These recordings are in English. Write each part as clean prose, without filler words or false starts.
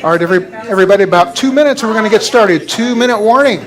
All right, everybody, about 2 minutes and we're going to get started. 2-minute warning.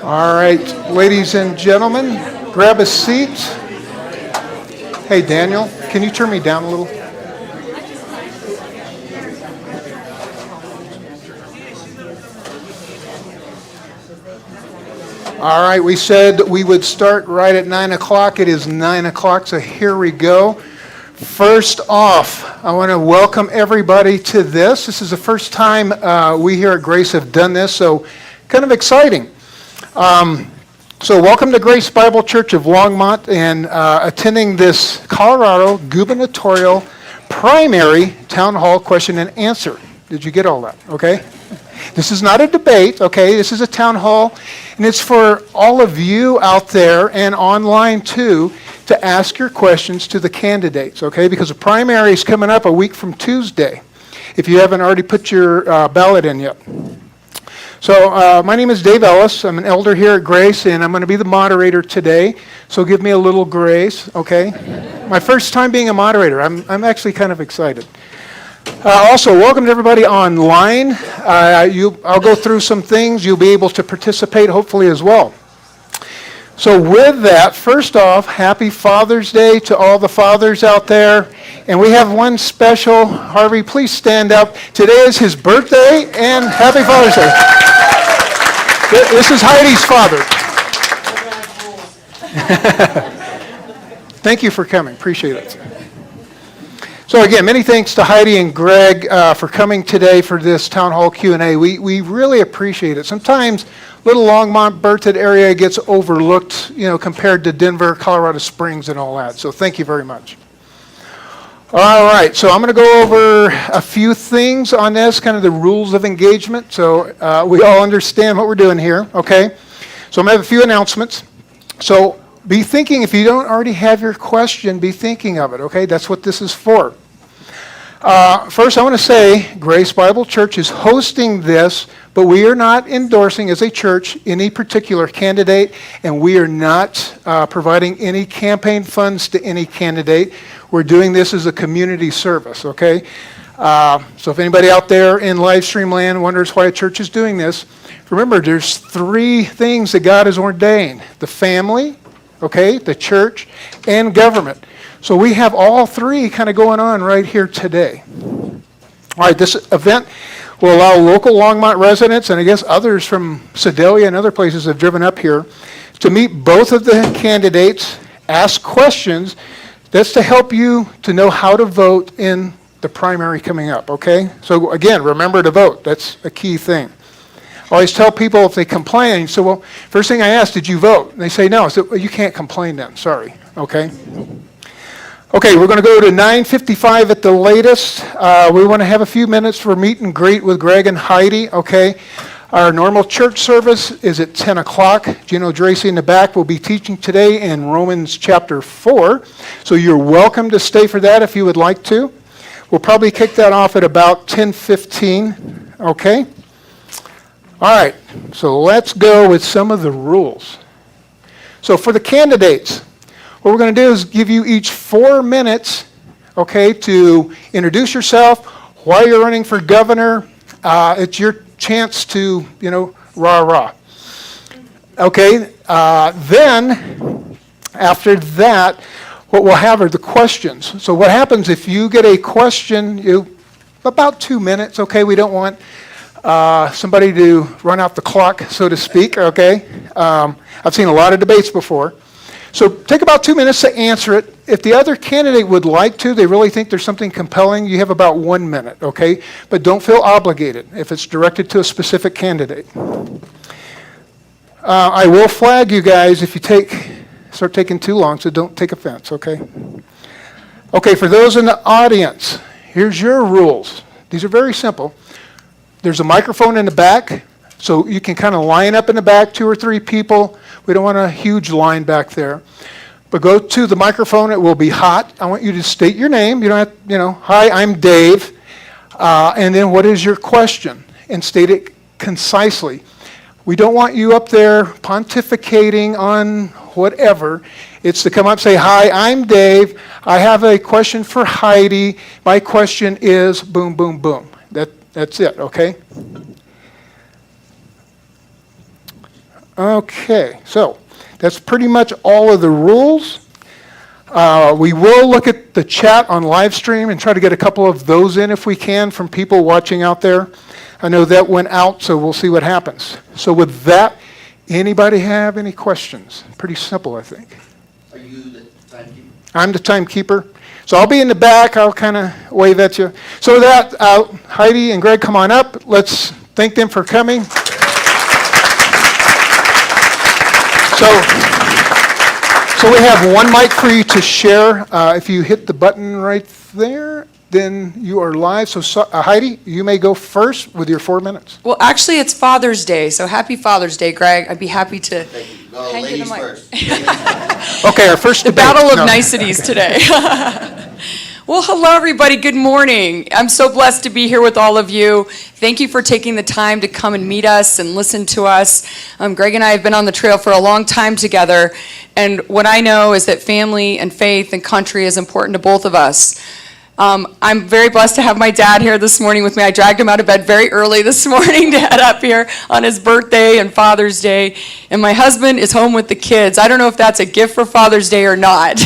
All right, ladies and gentlemen, grab a seat. Hey, Daniel, can you turn me down a little? All right, we said we would start right at 9 o'clock. It is 9 o'clock, so here we go. First off, I want to welcome everybody to this. This is the first time we here at Grace have done this, so kind of exciting. So welcome to Grace Bible Church of Longmont and attending this Colorado Gubernatorial primary town hall question and answer. Did you get all that? Okay. This is not a debate, okay? This is a town hall, and it's for all of you out there and online too to ask your questions to the candidates, okay? Because the primary is coming up a week from Tuesday, if you haven't already put your ballot in yet. So my name is Dave Ellis. I'm an elder here at Grace, and I'm going to be the moderator today. So give me a little grace, okay? My first time being a moderator. I'm actually kind of excited. Also, welcome to everybody online. I'll go through some things. You'll be able to participate, hopefully, as well. So with that, first off, happy Father's Day to all the fathers out there. And we have one special. Harvey, please stand up. Today is his birthday, and happy Father's Day. This is Heidi's father. Thank you for coming. Appreciate it. So again, many thanks to Heidi and Greg for coming today for this town hall Q&A. We really appreciate it. Sometimes little Longmont, Berthoud area gets overlooked, compared to Denver, Colorado Springs, and all that. So thank you very much. All right, so I'm going to go over a few things on this, kind of the rules of engagement, so we all understand what we're doing here, okay? So I'm going to have a few announcements. So be thinking, if you don't already have your question, be thinking of it, okay? That's what this is for. First, I want to say Grace Bible Church is hosting this, but we are not endorsing as a church any particular candidate, and we are not providing any campaign funds to any candidate. We're doing this as a community service, okay? So if anybody out there in live stream land wonders why a church is doing this, remember there's 3 things that God has ordained: the family, okay, the church, and government. So we have all 3 kind of going on right here today. All right, this event will allow local Longmont residents, and I guess others from Sedalia and other places have driven up here, to meet both of the candidates, ask questions That's to help you to know how to vote in the primary coming up, okay? So again, remember to vote. That's a key thing. I always tell people if they complain, so well, first thing I ask, did you vote? And they say no. So well, you can't complain then, sorry, okay? Okay, we're going to go to 9:55 at the latest. We want to have a few minutes for meet and greet with Greg and Heidi, okay? Our normal church service is at 10 o'clock. Gino Dracy in the back will be teaching today in Romans chapter 4. So you're welcome to stay for that if you would like to. We'll probably kick that off at about 10:15, okay? All right, so let's go with some of the rules. So for the candidates, what we're going to do is give you each 4 minutes, okay, to introduce yourself, why you're running for governor. It's your chance to, rah-rah. Okay, then after that, what we'll have are the questions. So what happens if you get a question, about 2 minutes, okay? We don't want somebody to run out the clock, so to speak, okay? I've seen a lot of debates before. So take about 2 minutes to answer it. If the other candidate would like to, they really think there's something compelling, you have about 1 minute, okay? But don't feel obligated if it's directed to a specific candidate. I will flag you guys if you start taking too long, so don't take offense, okay? Okay, for those in the audience, here's your rules. These are very simple. There's a microphone in the back, so you can kind of line up in the back, 2 or 3 people. We don't want a huge line back there. But go to the microphone, it will be hot. I want you to state your name. You don't have, hi, I'm Dave. And then what is your question? And state it concisely. We don't want you up there pontificating on whatever. It's to come up and say, hi, I'm Dave. I have a question for Heidi. My question is boom, boom, boom. That's it, okay? Okay, so that's pretty much all of the rules. We will look at the chat on live stream and try to get a couple of those in if we can from people watching out there. I know that went out, so we'll see what happens. So with that, anybody have any questions? Pretty simple, I think. Are you the timekeeper? I'm the timekeeper. So I'll be in the back. I'll kind of wave at you. So with that, Heidi and Greg, come on up. Let's thank them for coming. So we have one mic for you to share. If you hit the button right there, then you are live. So Heidi, you may go first with your 4 minutes. Well, actually, it's Father's Day, so happy Father's Day, Greg. I'd be happy to No, hand you the ladies mic. first. Okay, our first The debate. battle of No. niceties today. Well, hello, everybody. Good morning. I'm so blessed to be here with all of you. Thank you for taking the time to come and meet us and listen to us. Greg and I have been on the trail for a long time together, and what I know is that family and faith and country is important to both of us. I'm very blessed to have my dad here this morning with me. I dragged him out of bed very early this morning to head up here on his birthday and Father's Day. And my husband is home with the kids. I don't know if that's a gift for Father's Day or not.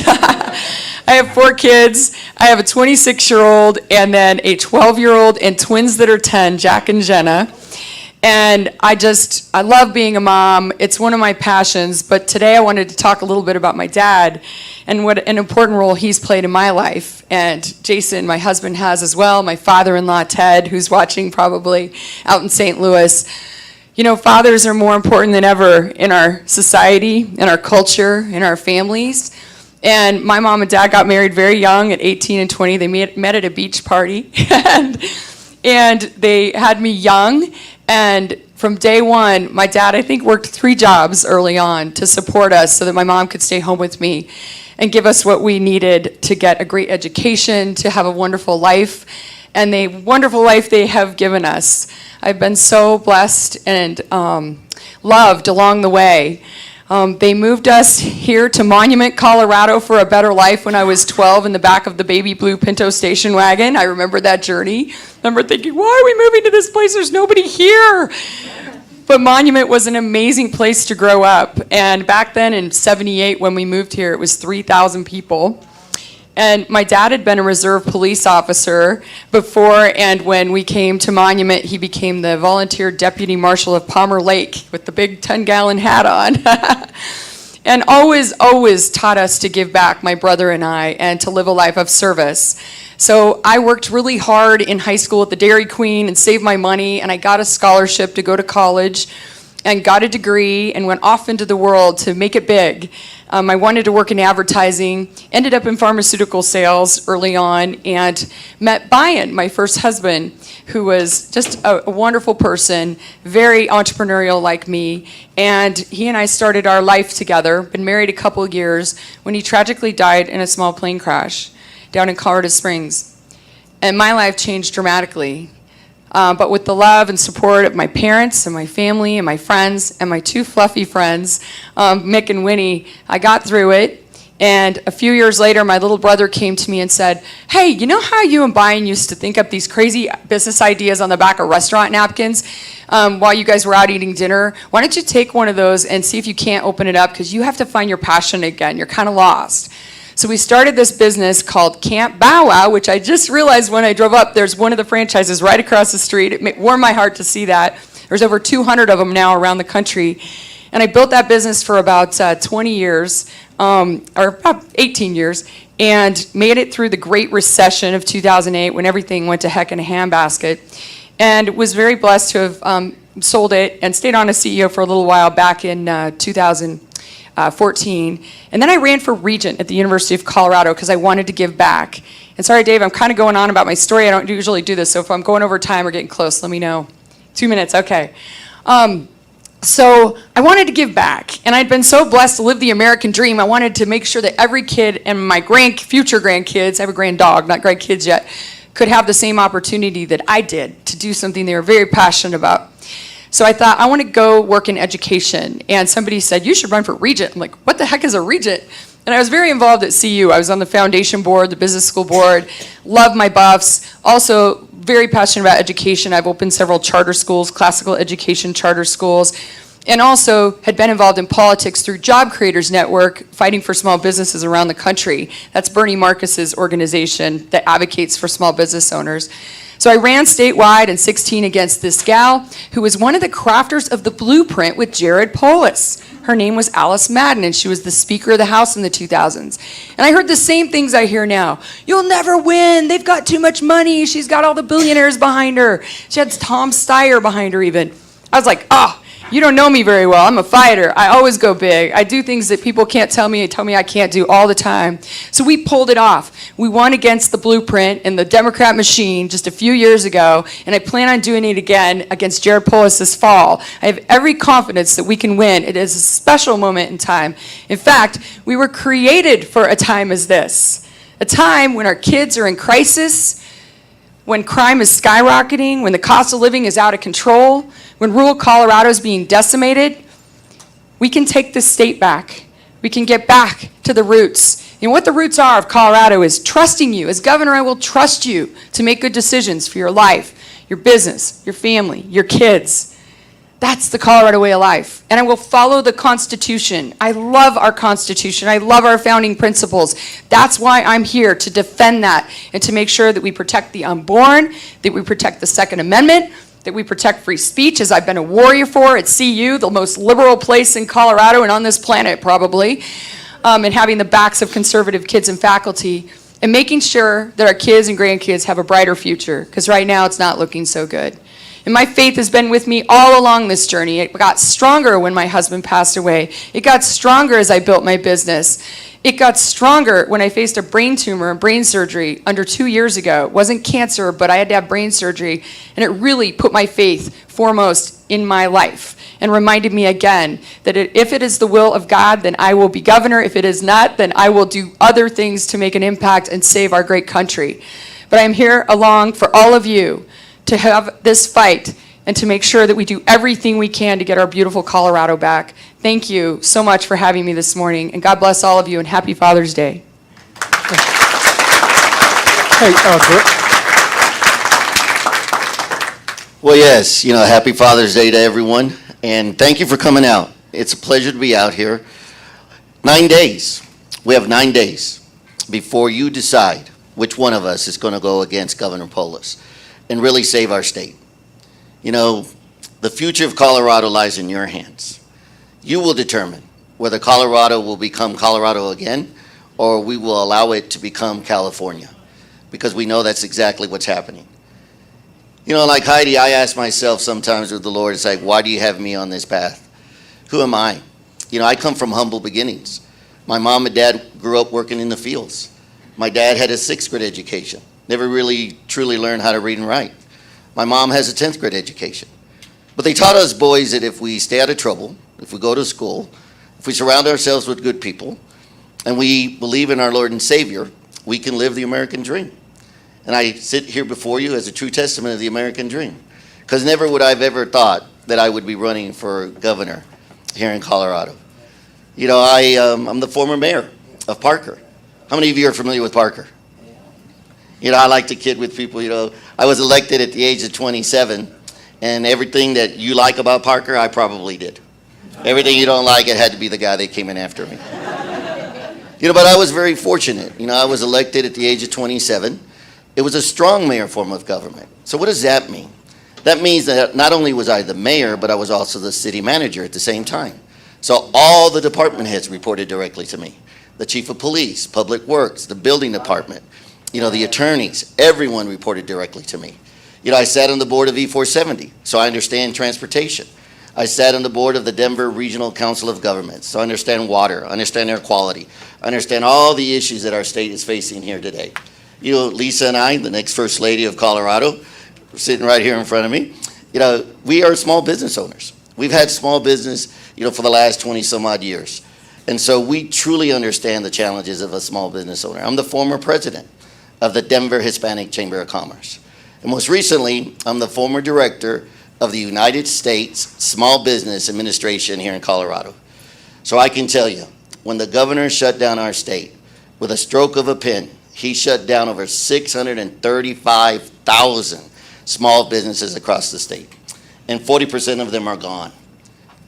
I have 4 kids. I have a 26-year-old and then a 12-year-old and twins that are 10, Jack and Jenna. And I love being a mom. It's one of my passions. But today I wanted to talk a little bit about my dad and what an important role he's played in my life. And Jason, my husband, has as well. My father-in-law, Ted, who's watching probably out in St. Louis. Fathers are more important than ever in our society, in our culture, in our families. And my mom and dad got married very young at 18 and 20. They met at a beach party. and they had me young. And from day one, my dad, I think, worked 3 jobs early on to support us so that my mom could stay home with me and give us what we needed to get a great education, to have a wonderful life, and the wonderful life they have given us. I've been so blessed and loved along the way. They moved us here to Monument, Colorado for a better life when I was 12 in the back of the baby blue Pinto station wagon. I remember that journey. I remember thinking, why are we moving to this place? There's nobody here. But Monument was an amazing place to grow up. And back then in 78 when we moved here, it was 3,000 people. And my dad had been a reserve police officer before, and when we came to Monument, he became the volunteer deputy marshal of Palmer Lake with the big 10-gallon hat on. and always taught us to give back, my brother and I, and to live a life of service. So I worked really hard in high school at the Dairy Queen and saved my money, and I got a scholarship to go to college and got a degree and went off into the world to make it big. I wanted to work in advertising, ended up in pharmaceutical sales early on, and met Brian, my first husband, who was just a wonderful person, very entrepreneurial like me, and he and I started our life together, been married a couple of years, when he tragically died in a small plane crash down in Colorado Springs. And my life changed dramatically. But with the love and support of my parents and my family and my friends and my two fluffy friends, Mick and Winnie, I got through it. And a few years later, my little brother came to me and said, hey, you know how you and Brian used to think up these crazy business ideas on the back of restaurant napkins while you guys were out eating dinner? Why don't you take one of those and see if you can't open it up, because you have to find your passion again. You're kind of lost. So we started this business called Camp Bow Wow, which I just realized when I drove up, there's one of the franchises right across the street. It warmed my heart to see that. There's over 200 of them now around the country. And I built that business for about 20 years, or about 18 years, and made it through the Great Recession of 2008 when everything went to heck in a handbasket. And was very blessed to have sold it and stayed on as CEO for a little while back in 2014. And then I ran for regent at the University of Colorado because I wanted to give back. And sorry, Dave, I'm kind of going on about my story. I don't usually do this, so if I'm going over time or getting close, let me know. 2 minutes, okay. So I wanted to give back, and I'd been so blessed to live the American dream. I wanted to make sure that every kid and my future grandkids, I have a grand dog, not grandkids yet, could have the same opportunity that I did to do something they were very passionate about. So I thought, I want to go work in education. And somebody said, you should run for regent. I'm like, what the heck is a regent? And I was very involved at CU. I was on the foundation board, the business school board, love my buffs. Also very passionate about education. I've opened several charter schools, classical education charter schools, and also had been involved in politics through Job Creators Network, fighting for small businesses around the country. That's Bernie Marcus's organization that advocates for small business owners. So I ran statewide in 16 against this gal who was one of the crafters of the blueprint with Jared Polis. Her name was Alice Madden, and she was the Speaker of the House in the 2000s. And I heard the same things I hear now. You'll never win. They've got too much money. She's got all the billionaires behind her. She had Tom Steyer behind her even. I was like, you don't know me very well. I'm a fighter. I always go big. I do things that people can't tell me I can't do all the time. So we pulled it off. We won against the blueprint and the Democrat machine just a few years ago, and I plan on doing it again against Jared Polis this fall. I have every confidence that we can win. It is a special moment in time. In fact, we were created for a time as this, a time when our kids are in crisis, when crime is skyrocketing, when the cost of living is out of control, when rural Colorado is being decimated. We can take this state back. We can get back to the roots. And what the roots are of Colorado is trusting you. As governor, I will trust you to make good decisions for your life, your business, your family, your kids. That's the Colorado way of life. And I will follow the Constitution. I love our Constitution. I love our founding principles. That's why I'm here, to defend that and to make sure that we protect the unborn, that we protect the Second Amendment, that we protect free speech, as I've been a warrior for at CU, the most liberal place in Colorado and on this planet probably, and having the backs of conservative kids and faculty, and making sure that our kids and grandkids have a brighter future, because right now it's not looking so good. And my faith has been with me all along this journey. It got stronger when my husband passed away. It got stronger as I built my business. It got stronger when I faced a brain tumor and brain surgery under 2 years ago. It wasn't cancer, but I had to have brain surgery. And it really put my faith foremost in my life and reminded me again that if it is the will of God, then I will be governor. If it is not, then I will do other things to make an impact and save our great country. But I'm here along for all of you to have this fight and to make sure that we do everything we can to get our beautiful Colorado back. Thank you so much for having me this morning, and God bless all of you, and happy Father's Day. Hey, Well, yes, happy Father's Day to everyone, and thank you for coming out. It's a pleasure to be out here. 9 days. We have 9 days before you decide which one of us is going to go against Governor Polis and really save our state. The future of Colorado lies in your hands. You will determine whether Colorado will become Colorado again, or we will allow it to become California, because we know that's exactly what's happening. You know, like Heidi, I ask myself sometimes with the Lord, it's like, why do you have me on this path? Who am I? You know, I come from humble beginnings. My mom and dad grew up working in the fields. My dad had a 6th grade education, never really truly learned how to read and write. My mom has a 10th grade education. But they taught us boys that if we stay out of trouble, if we go to school, if we surround ourselves with good people, and we believe in our Lord and Savior, we can live the American dream. And I sit here before you as a true testament of the American dream, because never would I have ever thought that I would be running for governor here in Colorado. You know, I'm the former mayor of Parker. How many of you are familiar with Parker? You know, I like to kid with people, you know, I was elected at the age of 27, and everything that you like about Parker, I probably did. Everything you don't like, it had to be the guy that came in after me. You know, but I was very fortunate. You know, I was elected at the age of 27. It was a strong mayor form of government. So what does that mean? That means that not only was I the mayor, but I was also the city manager at the same time. So all the department heads reported directly to me. The chief of police, public works, the building department, you know, the attorneys, everyone reported directly to me. You know, I sat on the board of E470, so I understand transportation. I sat on the board of the Denver Regional Council of Governments, so I understand water, I understand air quality, I understand all the issues that our state is facing here today. You know, Lisa and I, the next First Lady of Colorado, sitting right here in front of me, you know, we are small business owners. We've had small business, you know, for the last 20 some odd years. And so we truly understand the challenges of a small business owner. I'm the former president of the Denver Hispanic Chamber of Commerce. And most recently, I'm the former director of the United States Small Business Administration here in Colorado. So I can tell you, when the governor shut down our state, with a stroke of a pen, he shut down over 635,000 small businesses across the state. And 40% of them are gone.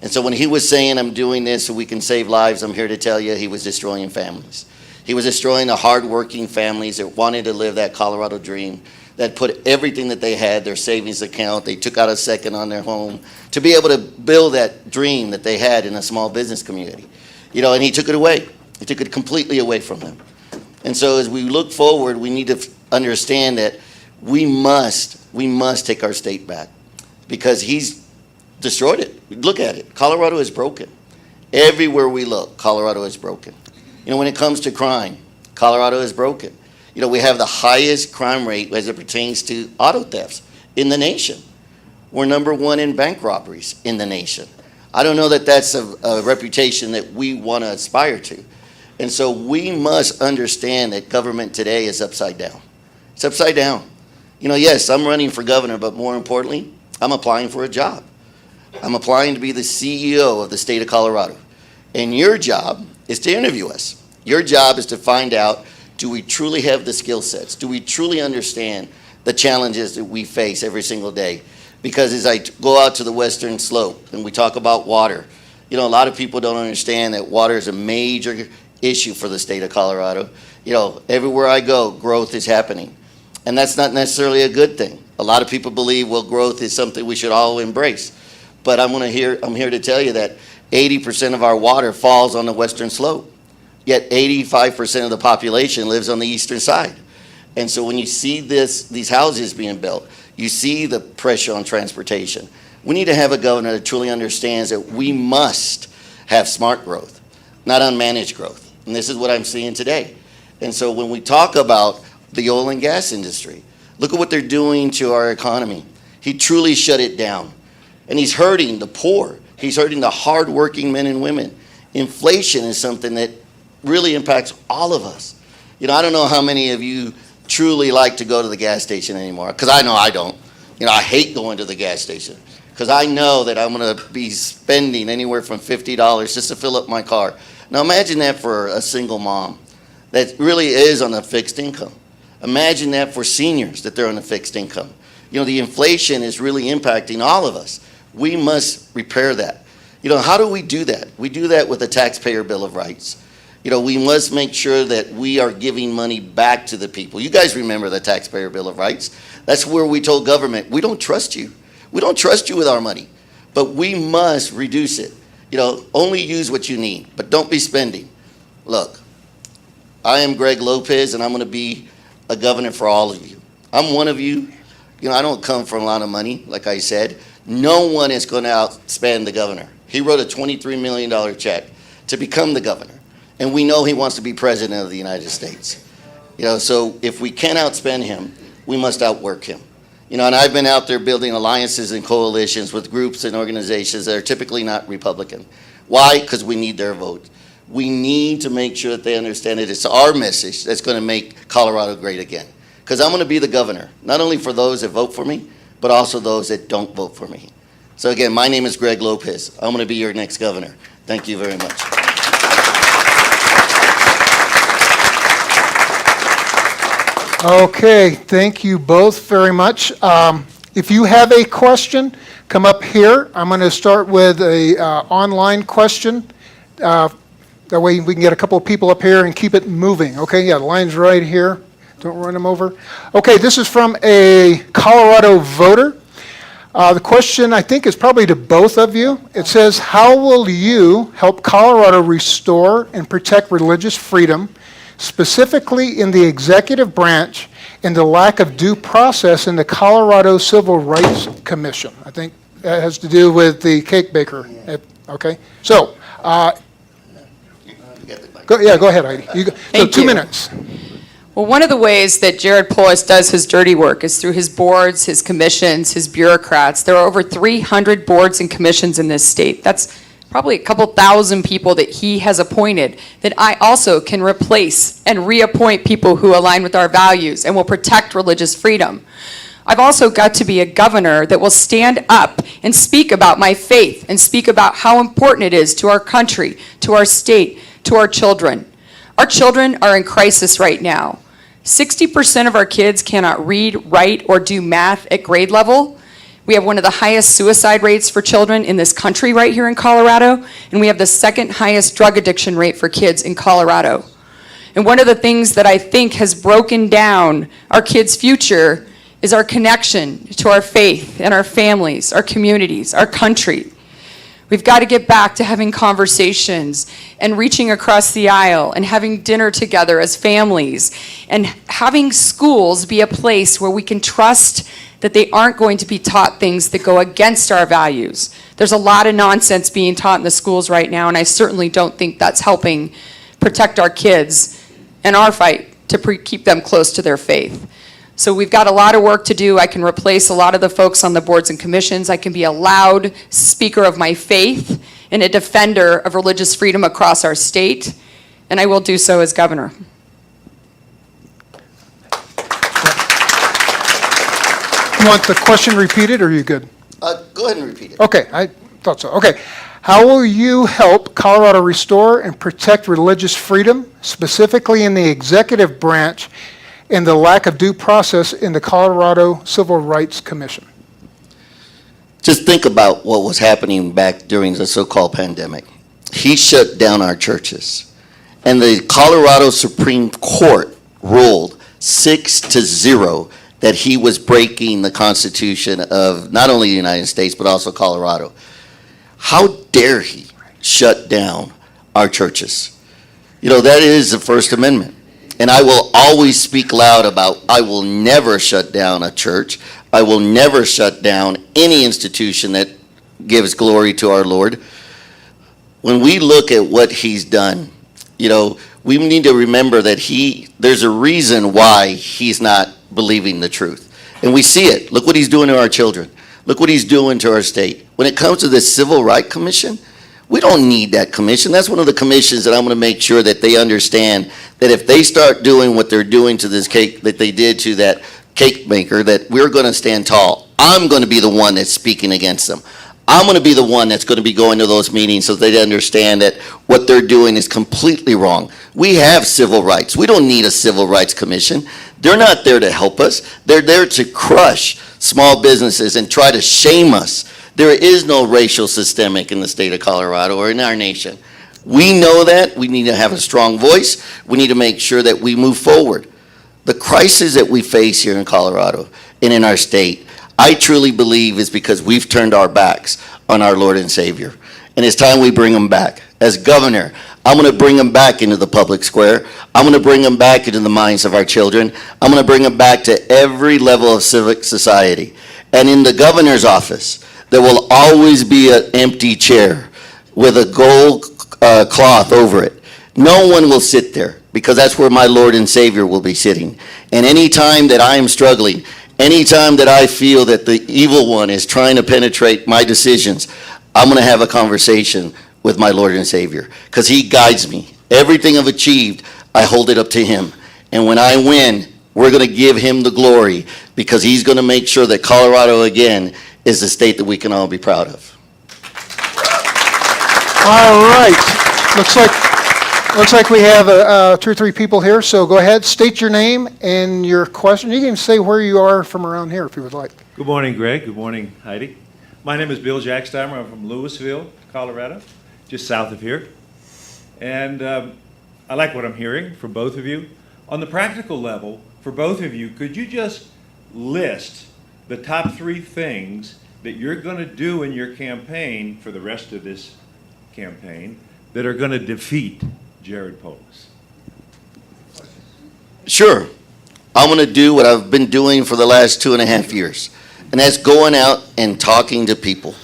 And so when he was saying, I'm doing this so we can save lives, I'm here to tell you he was destroying families. He was destroying the hardworking families that wanted to live that Colorado dream, that put everything that they had, their savings account, they took out a second on their home, to be able to build that dream that they had in a small business community. You know, and he took it away. He took it completely away from them. And so as we look forward, we need to understand that we must take our state back, because he's destroyed it. Look at it. Colorado is broken. Everywhere we look, Colorado is broken. You know, when it comes to crime, Colorado is broken. You know, we have the highest crime rate as it pertains to auto thefts in the nation. We're number 1 in bank robberies in the nation. I don't know that that's a reputation that we want to aspire to. And so we must understand that government today is upside down. It's upside down. You know, yes, I'm running for governor, but more importantly, I'm applying for a job. I'm applying to be the CEO of the state of Colorado. And your job is to interview us. Your job is to find out, do we truly have the skill sets? Do we truly understand the challenges that we face every single day? Because as I go out to the western slope and we talk about water, you know, a lot of people don't understand that water is a major issue for the state of Colorado. You know, everywhere I go, growth is happening. And that's not necessarily a good thing. A lot of people believe, well, growth is something we should all embrace. But I'm here to tell you that 80% of our water falls on the western slope. Yet 85% of the population lives on the eastern side. And so when you see these houses being built, you see the pressure on transportation. We need to have a governor that truly understands that we must have smart growth, not unmanaged growth. And this is what I'm seeing today. And so when we talk about the oil and gas industry, look at what they're doing to our economy. He truly shut it down. And he's hurting the poor. He's hurting the hardworking men and women. Inflation is something that really impacts all of us. You know, I don't know how many of you truly like to go to the gas station anymore, because I know I don't. You know, I hate going to the gas station, because I know that I'm going to be spending anywhere from $50 just to fill up my car. Now imagine that for a single mom that really is on a fixed income. Imagine that for seniors that they're on a fixed income. You know, the inflation is really impacting all of us. We must repair that. You know, how do we do that? We do that with a taxpayer bill of rights. You know, we must make sure that we are giving money back to the people. You guys remember the taxpayer bill of rights. That's where we told government, we don't trust you. We don't trust you with our money, but we must reduce it. Only use what you need, but don't be spending. Look, I am Greg Lopez, and I'm going to be a governor for all of you. I'm one of you. I don't come from a lot of money, like I said. No one is going to outspend the governor. He wrote a $23 million check to become the governor, and we know he wants to be president of the United States. So if we can't outspend him, we must outwork him. And I've been out there building alliances and coalitions with groups and organizations that are typically not Republican. Why? Because we need their vote. We need to make sure that they understand that it's our message that's going to make Colorado great again. Because I'm going to be the governor, not only for those that vote for me, but also those that don't vote for me. So again, my name is Greg Lopez. I'm going to be your next governor. Thank you very much. Okay, thank you both very much. If you have a question, come up here. I'm going to start with a online question. That way we can get a couple of people up here and keep it moving. Okay, yeah, the line's right here. Don't run them over. Okay, this is from a Colorado voter. The question, I think, is probably to both of you. It says, how will you help Colorado restore and protect religious freedom, specifically in the executive branch, and the lack of due process in the Colorado Civil Rights Commission? I think that has to do with the cake baker. Okay, so go ahead, Heidi. So Thank 2 you. minutes. Well, one of the ways that Jared Polis does his dirty work is through his boards, his commissions, his bureaucrats. There are over 300 boards and commissions in this state. That's probably a couple thousand people that he has appointed that I also can replace and reappoint people who align with our values and will protect religious freedom. I've also got to be a governor that will stand up and speak about my faith and speak about how important it is to our country, to our state, to our children. Our children are in crisis right now. 60% of our kids cannot read, write, or do math at grade level. We have one of the highest suicide rates for children in this country right here in Colorado, and we have the second highest drug addiction rate for kids in Colorado. And one of the things that I think has broken down our kids' future is our connection to our faith and our families, our communities, our country. We've got to get back to having conversations and reaching across the aisle and having dinner together as families and having schools be a place where we can trust that they aren't going to be taught things that go against our values. There's a lot of nonsense being taught in the schools right now, and I certainly don't think that's helping protect our kids and our fight to keep them close to their faith. So we've got a lot of work to do. I can replace a lot of the folks on the boards and commissions. I can be a loud speaker of my faith and a defender of religious freedom across our state, and I will do so as governor. You want the question repeated, or are you good? Go ahead and repeat it. Okay, I thought so. Okay. How will you help Colorado restore and protect religious freedom, specifically in the executive branch, and the lack of due process in the Colorado Civil Rights Commission? Just think about what was happening back during the so-called pandemic. He shut down our churches, and the Colorado Supreme Court ruled 6-0 that he was breaking the Constitution of not only the United States, but also Colorado. How dare he shut down our churches? That is the First Amendment. And I will always speak loud about, I will never shut down a church. I will never shut down any institution that gives glory to our Lord. When we look at what he's done, we need to remember that there's a reason why he's not believing the truth. And we see it. Look what he's doing to our children. Look what he's doing to our state. When it comes to the Civil Rights Commission, we don't need that commission. That's one of the commissions that I'm going to make sure that they understand that if they start doing what they're doing to this cake, that they did to that cake maker, that we're going to stand tall. I'm going to be the one that's speaking against them. I'm going to be the one that's going to be going to those meetings so they understand that what they're doing is completely wrong. We have civil rights. We don't need a civil rights commission. They're not there to help us. They're there to crush small businesses and try to shame us. There is no racial systemic in the state of Colorado or in our nation. We know that. We need to have a strong voice. We need to make sure that we move forward. The crisis that we face here in Colorado and in our state, I truly believe is because we've turned our backs on our Lord and Savior. and it's time we bring them back. As governor, I'm going to bring them back into the public square. I'm going to bring them back into the minds of our children. I'm going to bring them back to every level of civic society. And in the governor's office, there will always be an empty chair with a gold cloth over it. No one will sit there, because that's where my Lord and Savior will be sitting. And any time that I am struggling, any time that I feel that the evil one is trying to penetrate my decisions, I'm going to have a conversation with my Lord and Savior, because he guides me. Everything I've achieved, I hold it up to him. And when I win, we're going to give him the glory, because he's going to make sure that Colorado again is the state that we can all be proud of. All right. Looks like we have 2 or 3 people here, so go ahead, state your name and your question. You can even say where you are from around here if you would like. Good morning, Greg. Good morning, Heidi. My name is Bill Jacksteimer. I'm from Louisville, Colorado, just south of here. And I like what I'm hearing from both of you. On the practical level, for both of you, could you just list the top 3 things that you're going to do in your campaign for the rest of this campaign that are going to defeat Jared Polis? Sure. I'm going to do what I've been doing for the last 2.5 years, and that's going out and talking to people.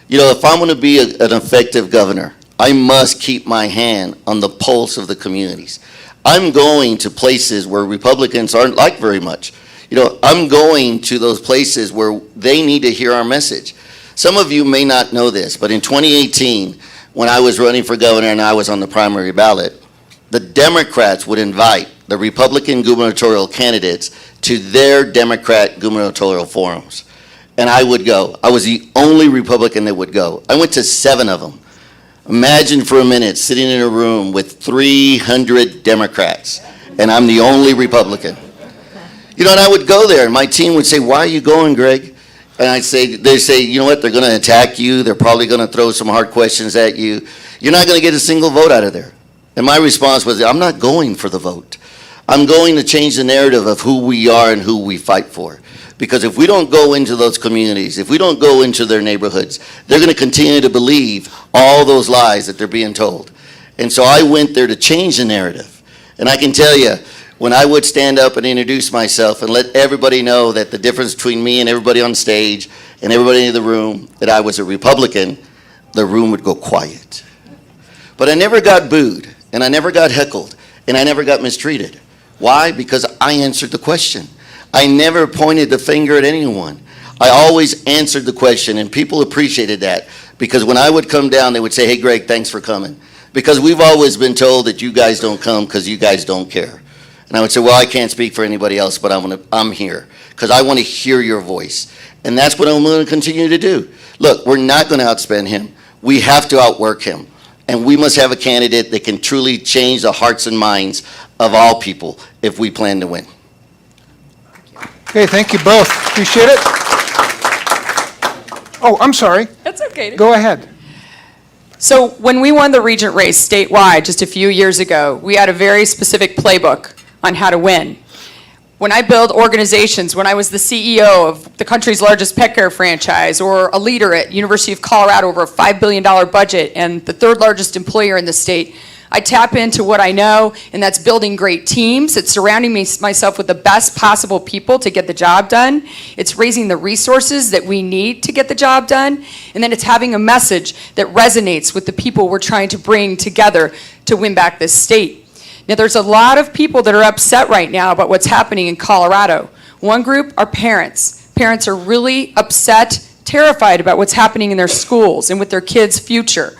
You know, if I'm going to be an effective governor, I must keep my hand on the pulse of the communities. I'm going to places where Republicans aren't liked very much. You know, I'm going to those places where they need to hear our message. Some of you may not know this, but in 2018, when I was running for governor and I was on the primary ballot, the Democrats would invite the Republican gubernatorial candidates to their Democrat gubernatorial forums. And I would go. I was the only Republican that would go. I went to 7 of them. Imagine for a minute sitting in a room with 300 Democrats, and I'm the only Republican. You know, and I would go there, and my team would say, "Why are you going, Greg?" And they say, "You know what, they're going to attack you. They're probably going to throw some hard questions at you. You're not going to get a single vote out of there." And my response was, "I'm not going for the vote. I'm going to change the narrative of who we are and who we fight for. Because if we don't go into those communities, if we don't go into their neighborhoods, they're going to continue to believe all those lies that they're being told." And so I went there to change the narrative. And I can tell you, when I would stand up and introduce myself and let everybody know that the difference between me and everybody on stage and everybody in the room, that I was a Republican, the room would go quiet. But I never got booed, and I never got heckled, and I never got mistreated. Why? Because I answered the question. I never pointed the finger at anyone. I always answered the question, and people appreciated that, because when I would come down, they would say, "Hey, Greg, thanks for coming." Because we've always been told that you guys don't come because you guys don't care. And I would say, "Well, I can't speak for anybody else, but I'm here because I want to hear your voice." And that's what I'm going to continue to do. Look, we're not going to outspend him. We have to outwork him. And we must have a candidate that can truly change the hearts and minds of all people if we plan to win. Okay, thank you both. Appreciate it. Oh, I'm sorry. That's okay. Go ahead. So when we won the regent race statewide just a few years ago, we had a very specific playbook on how to win. When I built organizations, when I was the CEO of the country's largest pet care franchise, or a leader at University of Colorado over a $5 billion budget and the 3rd largest employer in the state, I tap into what I know, and that's building great teams. It's surrounding myself with the best possible people to get the job done. It's raising the resources that we need to get the job done. And then it's having a message that resonates with the people we're trying to bring together to win back this state. Now, there's a lot of people that are upset right now about what's happening in Colorado. One group are parents. Parents are really upset, terrified about what's happening in their schools and with their kids' future.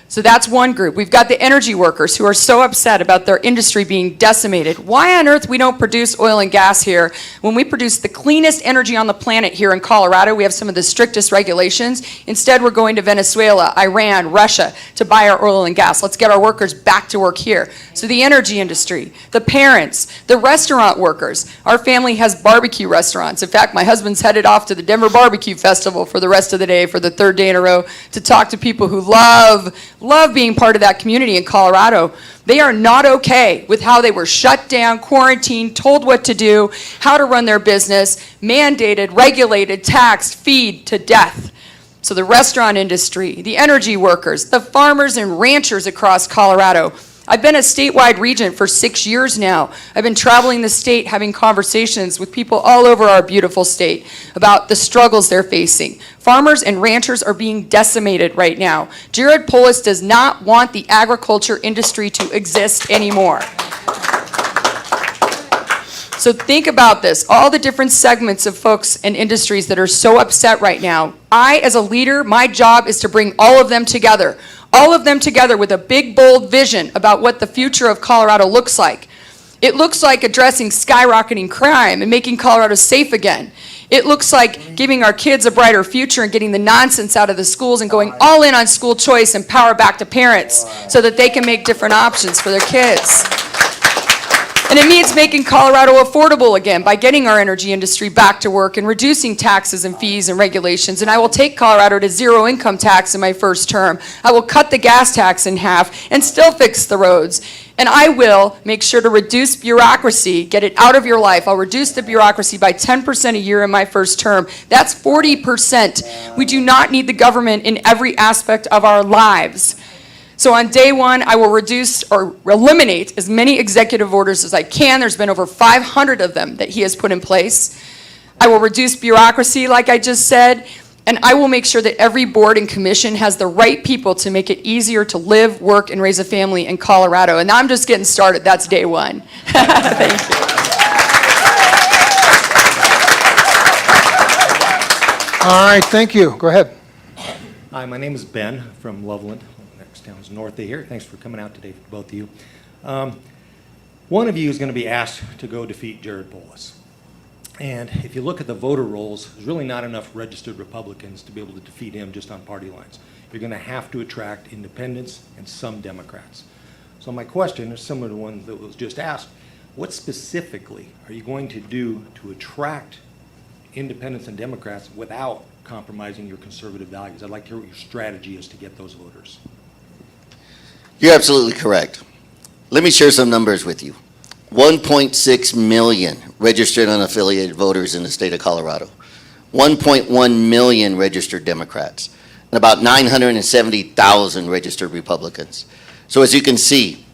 So that's one group. We've got the energy workers who are so upset about their industry being decimated. Why on earth we don't produce oil and gas here when we produce the cleanest energy on the planet here in Colorado? We have some of the strictest regulations. Instead, we're going to Venezuela, Iran, Russia to buy our oil and gas. Let's get our workers back to work here. So the energy industry, the parents, the restaurant workers. Our family has barbecue restaurants. In fact, my husband's headed off to the Denver Barbecue Festival for the rest of the day, for the 3rd day in a row, to talk to people who love being part of that community in Colorado. They are not okay with how they were shut down, quarantined, told what to do, how to run their business, mandated, regulated, taxed, feed to death. So the restaurant industry, the energy workers, the farmers and ranchers across Colorado. I've been a statewide regent for 6 years now. I've been traveling the state, having conversations with people all over our beautiful state about the struggles they're facing. Farmers and ranchers are being decimated right now. Jared Polis does not want the agriculture industry to exist anymore. So think about this, all the different segments of folks and industries that are so upset right now. I, as a leader, my job is to bring all of them together with a big, bold vision about what the future of Colorado looks like. It looks like addressing skyrocketing crime and making Colorado safe again. It looks like giving our kids a brighter future and getting the nonsense out of the schools and going all in on school choice and power back to parents so that they can make different options for their kids. And it means making Colorado affordable again by getting our energy industry back to work and reducing taxes and fees and regulations. And I will take Colorado to zero income tax in my first term. I will cut the gas tax in half and still fix the roads. And I will make sure to reduce bureaucracy, get it out of your life. I'll reduce the bureaucracy by 10% a year in my first term. That's 40%. We do not need the government in every aspect of our lives. So on day one, I will reduce or eliminate as many executive orders as I can. There's been over 500 of them that he has put in place. I will reduce bureaucracy, like I just said, and I will make sure that every board and commission has the right people to make it easier to live, work, and raise a family in Colorado. And I'm just getting started. That's day one. Thank you. All right, thank you. Go ahead. Hi, my name is Ben from Loveland. Next town is north of here. Thanks for coming out today, both of you. One of you is going to be asked to go defeat Jared Polis. And if you look at the voter rolls, there's really not enough registered Republicans to be able to defeat him just on party lines. You're going to have to attract independents and some Democrats. So my question is similar to one that was just asked. What specifically are you going to do to attract independents and Democrats without compromising your conservative values? I'd like to hear what your strategy is to get those voters. You're absolutely correct. Let me share some numbers with you. 1.6 million registered unaffiliated voters in the state of Colorado. 1.1 million registered Democrats. And about 970,000 registered Republicans. So as you can see,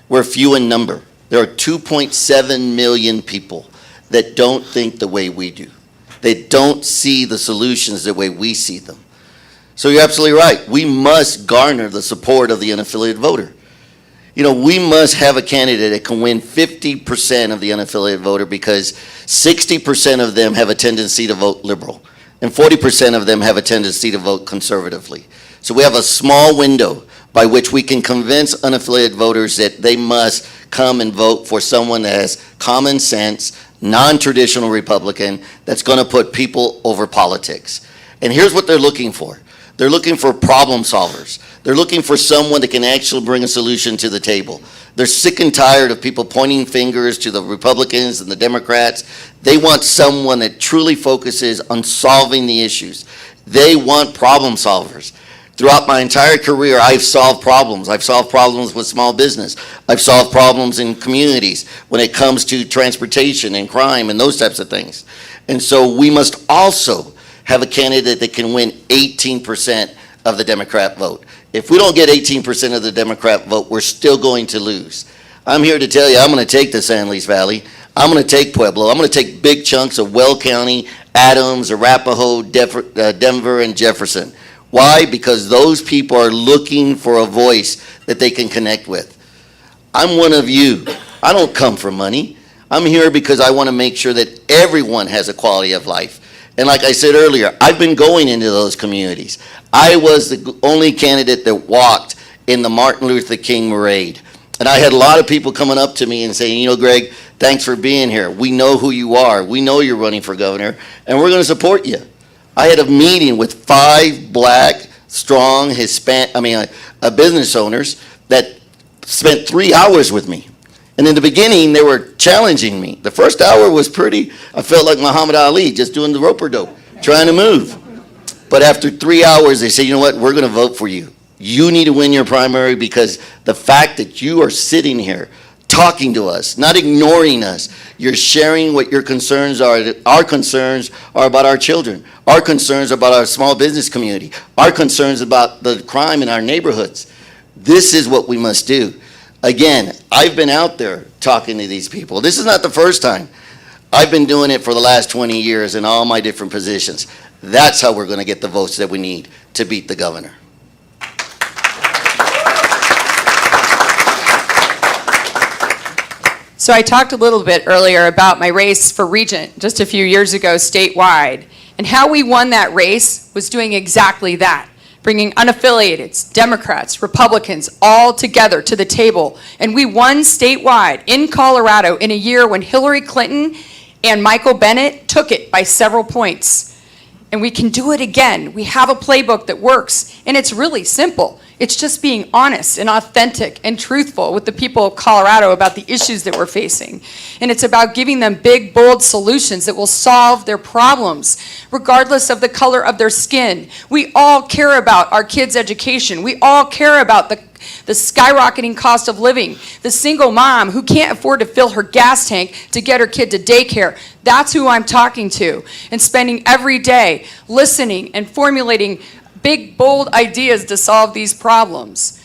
we're few in number. There are 2.7 million people that don't think the way we do. They don't see the solutions the way we see them. So you're absolutely right. We must garner the support of the unaffiliated voter. You know, we must have a candidate that can win 50% of the unaffiliated voter because 60% of them have a tendency to vote liberal and 40% of them have a tendency to vote conservatively. So we have a small window by which we can convince unaffiliated voters that they must come and vote for someone that has common sense, non-traditional Republican that's going to put people over politics. And here's what they're looking for. They're looking for problem solvers. They're looking for someone that can actually bring a solution to the table. They're sick and tired of people pointing fingers to the Republicans and the Democrats. They want someone that truly focuses on solving the issues. They want problem solvers. Throughout my entire career, I've solved problems. I've solved problems with small business. I've solved problems in communities when it comes to transportation and crime and those types of things. And so we must also have a candidate that can win 18% of the Democrat vote. If we don't get 18% of the Democrat vote, we're still going to lose. I'm here to tell you, I'm going to take the San Luis Valley. I'm going to take Pueblo. I'm going to take big chunks of Weld County, Adams, Arapahoe, Denver, and Jefferson. Why? Because those people are looking for a voice that they can connect with. I'm one of you. I don't come for money. I'm here because I want to make sure that everyone has a quality of life. And like I said earlier, I've been going into those communities. I was the only candidate that walked in the Martin Luther King parade. And I had a lot of people coming up to me and saying, you know, Greg, thanks for being here. We know who you are. We know you're running for governor, and we're going to support you. I had a meeting with 5 black, strong, business owners that spent 3 hours with me. And in the beginning, they were challenging me. The first hour was I felt like Muhammad Ali just doing the rope-a-dope, trying to move. But after 3 hours, they said, you know what, we're going to vote for you. You need to win your primary because the fact that you are sitting here talking to us, not ignoring us. You're sharing what your concerns are. Our concerns are about our children. Our concerns are about our small business community. Our concerns about the crime in our neighborhoods. This is what we must do. Again, I've been out there talking to these people. This is not the first time. I've been doing it for the last 20 years in all my different positions. That's how we're going to get the votes that we need to beat the governor. So I talked a little bit earlier about my race for regent just a few years ago statewide. And how we won that race was doing exactly that, bringing unaffiliated, Democrats, Republicans, all together to the table. And we won statewide in Colorado in a year when Hillary Clinton and Michael Bennet took it by several points. And we can do it again. We have a playbook that works, and it's really simple. It's just being honest and authentic and truthful with the people of Colorado about the issues that we're facing. And it's about giving them big, bold solutions that will solve their problems, regardless of the color of their skin. We all care about our kids' education. We all care about the skyrocketing cost of living, the single mom who can't afford to fill her gas tank to get her kid to daycare. That's who I'm talking to, and spending every day listening and formulating big, bold ideas to solve these problems.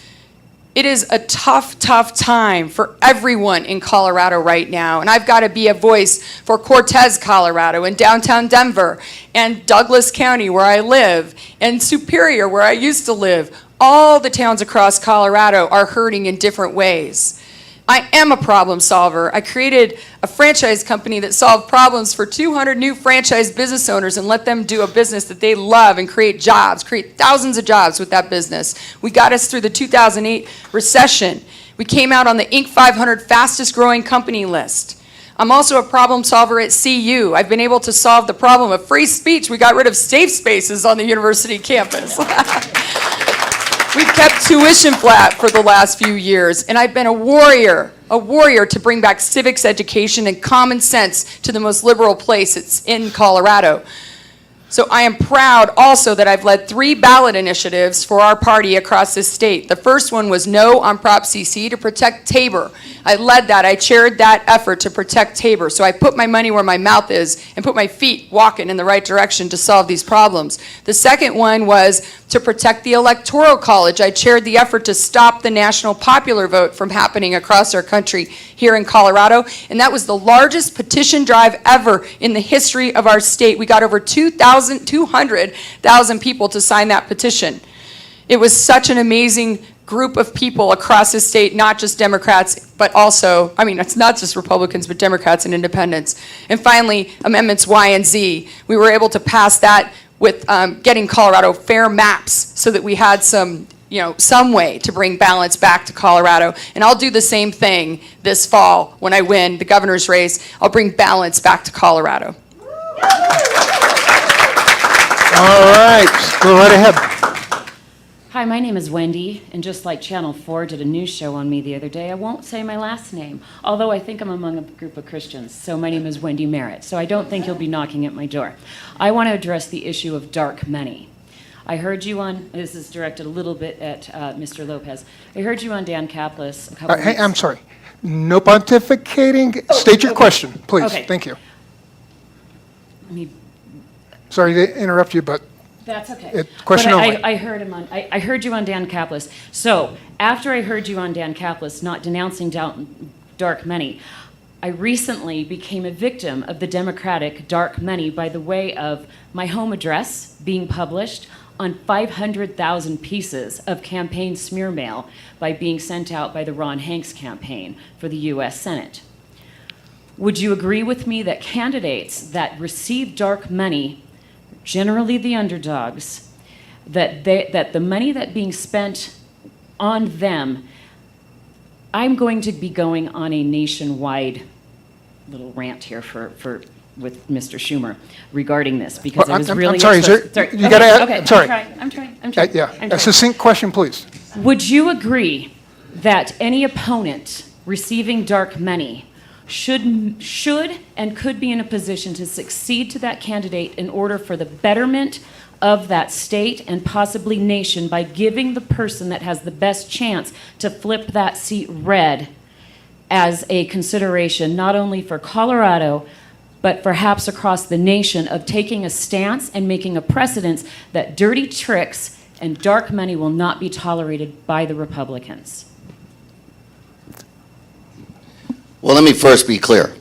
It is a tough, tough time for everyone in Colorado right now, and I've got to be a voice for Cortez, Colorado, and downtown Denver, and Douglas County, where I live, and Superior, where I used to live. All the towns across Colorado are hurting in different ways. I am a problem solver. I created a franchise company that solved problems for 200 new franchise business owners and let them do a business that they love and create jobs, create thousands of jobs with that business. We got us through the 2008 recession. We came out on the Inc. 500 fastest growing company list. I'm also a problem solver at CU. I've been able to solve the problem of free speech. We got rid of safe spaces on the university campus. We've kept tuition flat for the last few years, and I've been a warrior to bring back civics education and common sense to the most liberal place it's in Colorado. So I am proud also that I've led 3 ballot initiatives for our party across this state. The first one was no on Prop CC to protect Tabor. I led that. I chaired that effort to protect Tabor. So I put my money where my mouth is and put my feet walking in the right direction to solve these problems. The second one was to protect the Electoral College. I chaired the effort to stop the national popular vote from happening across our country here in Colorado. And that was the largest petition drive ever in the history of our state. We got over 200,000 people to sign that petition. It was such an amazing group of people across the state, not just Democrats, but also, it's not just Republicans, but Democrats and independents. And finally, Amendments Y and Z. We were able to pass that with getting Colorado fair maps so that we had some way to bring balance back to Colorado. And I'll do the same thing this fall when I win the governor's race. I'll bring balance back to Colorado. All right, go right ahead. Hi, my name is Wendy, and just like Channel 4 did a news show on me the other day, I won't say my last name, although I think I'm among a group of Christians. So my name is Wendy Merritt, so I don't think you'll be knocking at my door. I want to address the issue of dark money. I heard you on, this is directed a little bit at Mr. Lopez. I heard you on Dan Kaplis a couple Hey, weeks. I'm sorry. No pontificating. State your question, please. Okay. Thank you. Let me Sorry to interrupt you, but That's okay. Question But only. I heard him on. I heard you on Dan Kaplis. So after I heard you on Dan Kaplis, not denouncing dark money, I recently became a victim of the Democratic dark money by the way of my home address being published on 500,000 pieces of campaign smear mail by being sent out by the Ron Hanks campaign for the U.S. Senate. Would you agree with me that candidates that receive dark money, generally the underdogs, that the money that being spent on them, I'm going to be going on a nationwide little rant here with Mr. Schumer regarding this because I was really I'm sorry, exposed- you okay, gotta, okay, I'm sorry. I'm trying. Yeah, I'm a trying. succinct question, please. Would you agree that any opponent receiving dark money should and could be in a position to succeed to that candidate in order for the betterment of that state and possibly nation by giving the person that has the best chance to flip that seat red as a consideration, not only for Colorado, but perhaps across the nation, of taking a stance and making a precedent that dirty tricks and dark money will not be tolerated by the Republicans? Well, let me first be clear.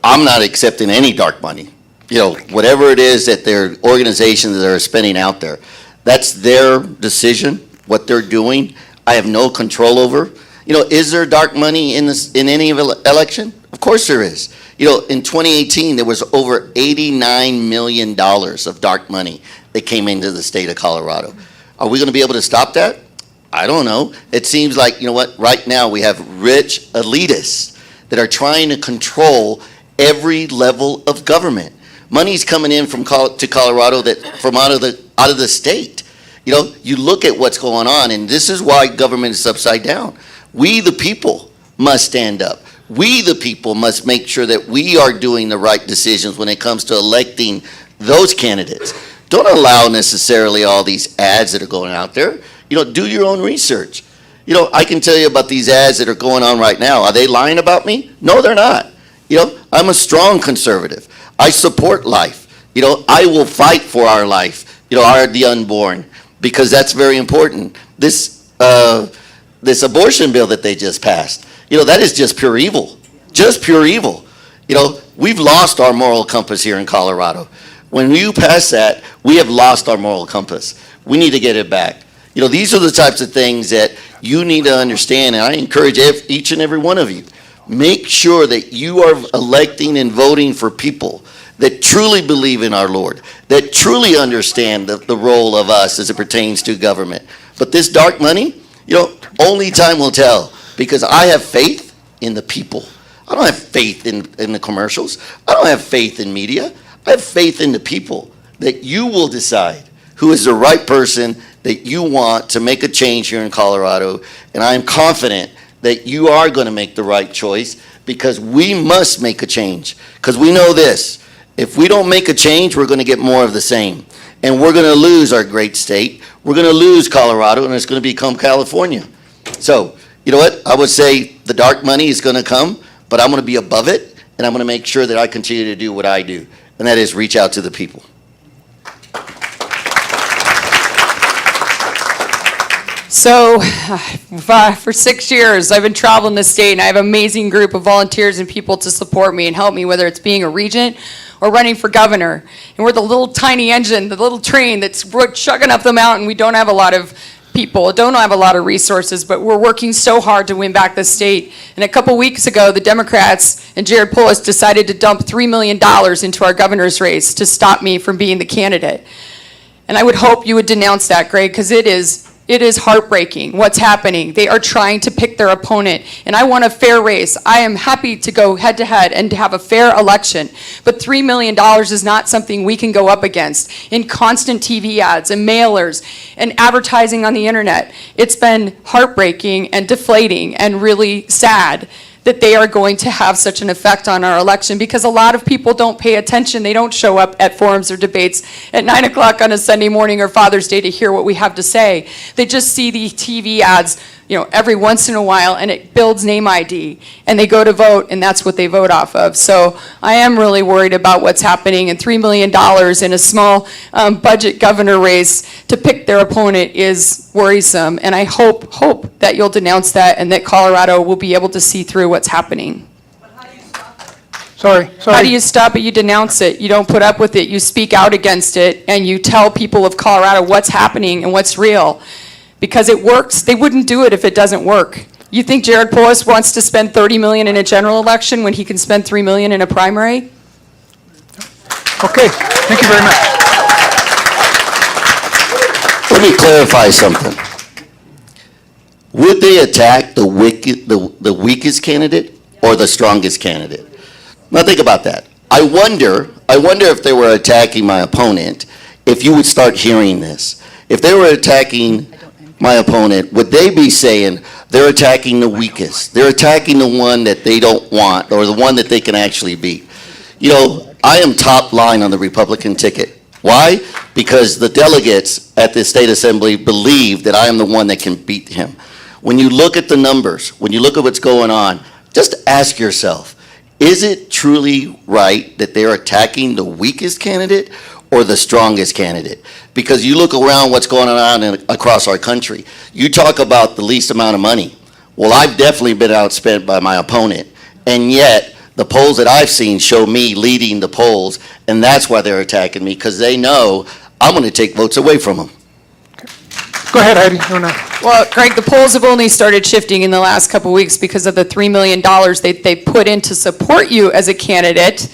I'm not accepting any dark money. You know, whatever it is that their organizations that are spending out there, that's their decision, what they're doing. I have no control over. You know, is there dark money in any election? Of course there is. You know, in 2018, there was over $89 million of dark money that came into the state of Colorado. Are we going to be able to stop that? I don't know. It seems like, you know what, right now we have rich elitists that are trying to control every level of government. Money's coming in from to Colorado from out of the state. You know, you look at what's going on, and this is why government is upside down. We, the people, must stand up. We, the people, must make sure that we are doing the right decisions when it comes to electing those candidates. Don't allow necessarily all these ads that are going out there. You know, do your own research. You know, I can tell you about these ads that are going on right now. Are they lying about me? No, they're not. You know, I'm a strong conservative. I support life. You know, I will fight for our life, you know, the unborn, because that's very important. This abortion bill that they just passed, you know, that is just pure evil. Just pure evil. You know, we've lost our moral compass here in Colorado. When you pass that, we have lost our moral compass. We need to get it back. You know, these are the types of things that you need to understand, and I encourage each and every one of you. Make sure that you are electing and voting for people that truly believe in our Lord, that truly understand the role of us as it pertains to government. But this dark money, you know, only time will tell, because I have faith in the people. I don't have faith in the commercials. I don't have faith in media. I have faith in the people, that you will decide who is the right person that you want to make a change here in Colorado. And I am confident that you are going to make the right choice, because we must make a change. Because we know this, if we don't make a change, we're going to get more of the same. And we're going to lose our great state. We're going to lose Colorado, and it's going to become California. So, you know what? I would say the dark money is going to come, but I'm going to be above it, and I'm going to make sure that I continue to do what I do, and that is reach out to the people. So, for 6 years, I've been traveling the state, and I have an amazing group of volunteers and people to support me and help me, whether it's being a regent or running for governor. And we're the little tiny engine, the little train that's chugging up the mountain. We don't have a lot of people, don't have a lot of resources, but we're working so hard to win back the state. And a couple weeks ago, the Democrats and Jared Polis decided to dump $3 million into our governor's race to stop me from being the candidate. And I would hope you would denounce that, Greg, because it is heartbreaking what's happening. They are trying to pick their opponent, and I want a fair race. I am happy to go head to head and to have a fair election, but $3 million is not something we can go up against in constant TV ads and mailers and advertising on the internet. It's been heartbreaking and deflating and really sad that they are going to have such an effect on our election, because a lot of people don't pay attention. They don't show up at forums or debates at 9 o'clock on a Sunday morning or Father's Day to hear what we have to say. They just see the TV ads, you know, every once in a while, and it builds name ID, and they go to vote, and that's what they vote off of. So I am really worried about what's happening, and $3 million in a small budget governor race to pick their opponent is worrisome, and I hope that you'll denounce that and that Colorado will be able to see through what's happening. Sorry. How do you stop it? You denounce it. You don't put up with it. You speak out against it, and you tell people of Colorado what's happening and what's real. Because it works. They wouldn't do it if it doesn't work. You think Jared Polis wants to spend $30 million in a general election when he can spend $3 million in a primary? Okay, thank you very much. Let me clarify something. Would they attack the weakest candidate or the strongest candidate? Now think about that. I wonder if they were attacking my opponent, if you would start hearing this. If they were attacking my opponent, would they be saying they're attacking the weakest? They're attacking the one that they don't want, or the one that they can actually beat. You know, I am top line on the Republican ticket. Why? Because the delegates at the state assembly believe that I am the one that can beat him. When you look at the numbers, when you look at what's going on, just ask yourself, is it truly right that they're attacking the weakest candidate or the strongest candidate? Because you look around what's going on across our country. You talk about the least amount of money. Well, I've definitely been outspent by my opponent. And yet, the polls that I've seen show me leading the polls, and that's why they're attacking me, because they know I'm going to take votes away from them. Go ahead, Heidi. No, no. Well, Greg, the polls have only started shifting in the last couple weeks because of the $3 million they put in to support you as a candidate,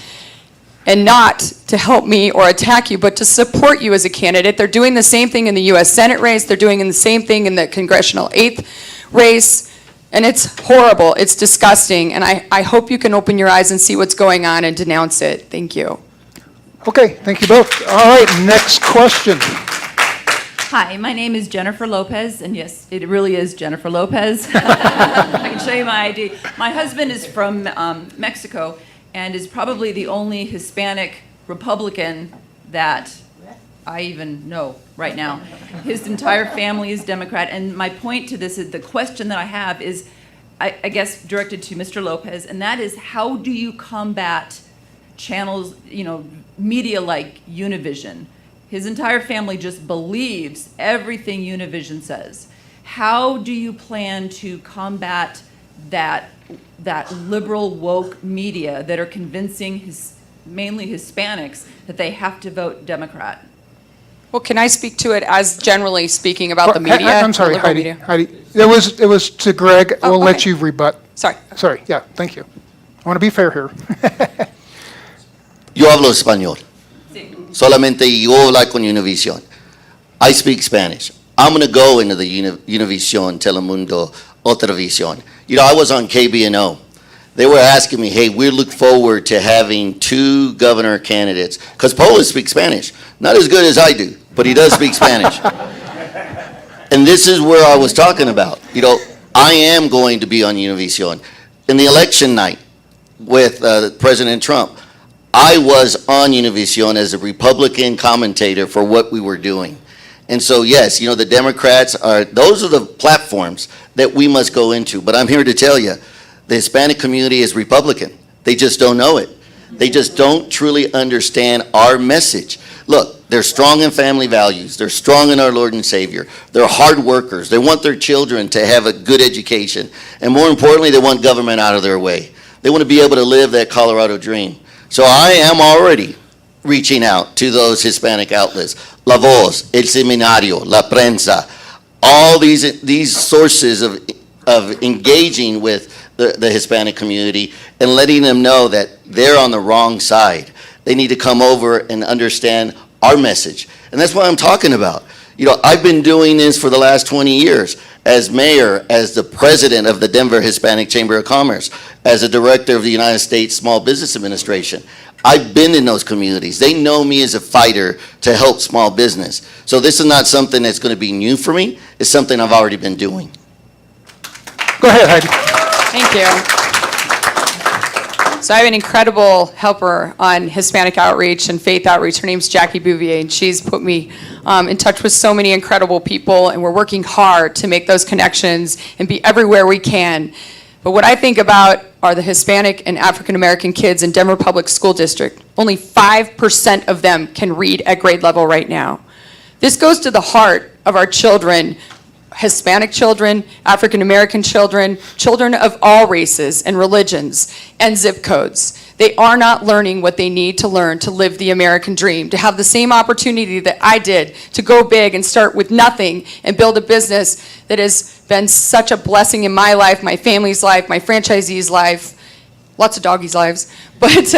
and not to help me or attack you, but to support you as a candidate. They're doing the same thing in the U.S. Senate race. They're doing the same thing in the congressional 8th race. And it's horrible. It's disgusting. And I hope you can open your eyes and see what's going on and denounce it. Thank you. Okay, thank you both. All right, next question. Hi, my name is Jennifer Lopez, and yes, it really is Jennifer Lopez. I can show you my ID. My husband is from Mexico and is probably the only Hispanic Republican that I even know right now. His entire family is Democrat, and my point to this is, the question that I have is, I guess directed to Mr. Lopez, and that is, how do you combat channels, media like Univision? His entire family just believes everything Univision says. How do you plan to combat that liberal woke media that are convincing mainly Hispanics that they have to vote Democrat? Well, can I speak to it as generally speaking about the media? I'm sorry, the liberal Heidi. media? Heidi, it was to Greg. Oh, We'll let okay. you rebut. Sorry. Sorry, yeah, thank you. I want to be fair here. Yo hablo español. Solamente yo hablo con Univision. I speak Spanish. I'm going to go into the Univision, Telemundo, Otravision. I was on KBNO. They were asking me, hey, we look forward to having 2 governor candidates, because Polis speaks Spanish. Not as good as I do, but he does speak Spanish. And this is where I was talking about. I am going to be on Univision. In the election night with President Trump, I was on Univision as a Republican commentator for what we were doing. And so, yes, the Democrats those are the platforms that we must go into. But I'm here to tell you, the Hispanic community is Republican. They just don't know it. They just don't truly understand our message. Look, they're strong in family values. They're strong in our Lord and Savior. They're hard workers. They want their children to have a good education. And more importantly, they want government out of their way. They want to be able to live that Colorado dream. So I am already reaching out to those Hispanic outlets. La Voz, El Seminario, La Prensa, all these sources of engaging with the Hispanic community and letting them know that they're on the wrong side. They need to come over and understand our message. And that's what I'm talking about. I've been doing this for the last 20 years as mayor, as the president of the Denver Hispanic Chamber of Commerce, as a director of the United States Small Business Administration. I've been in those communities. They know me as a fighter to help small business. So this is not something that's going to be new for me. It's something I've already been doing. Go ahead, Heidi. Thank you. So I have an incredible helper on Hispanic outreach and faith outreach. Her name's Jackie Bouvier, and she's put me in touch with so many incredible people, and we're working hard to make those connections and be everywhere we can. But what I think about are the Hispanic and African American kids in Denver Public School District. Only 5% of them can read at grade level right now. This goes to the heart of our children, Hispanic children, African American children, children of all races and religions and zip codes. They are not learning what they need to learn to live the American dream, to have the same opportunity that I did to go big and start with nothing and build a business that has been such a blessing in my life, my family's life, my franchisees' life, lots of doggies' lives. But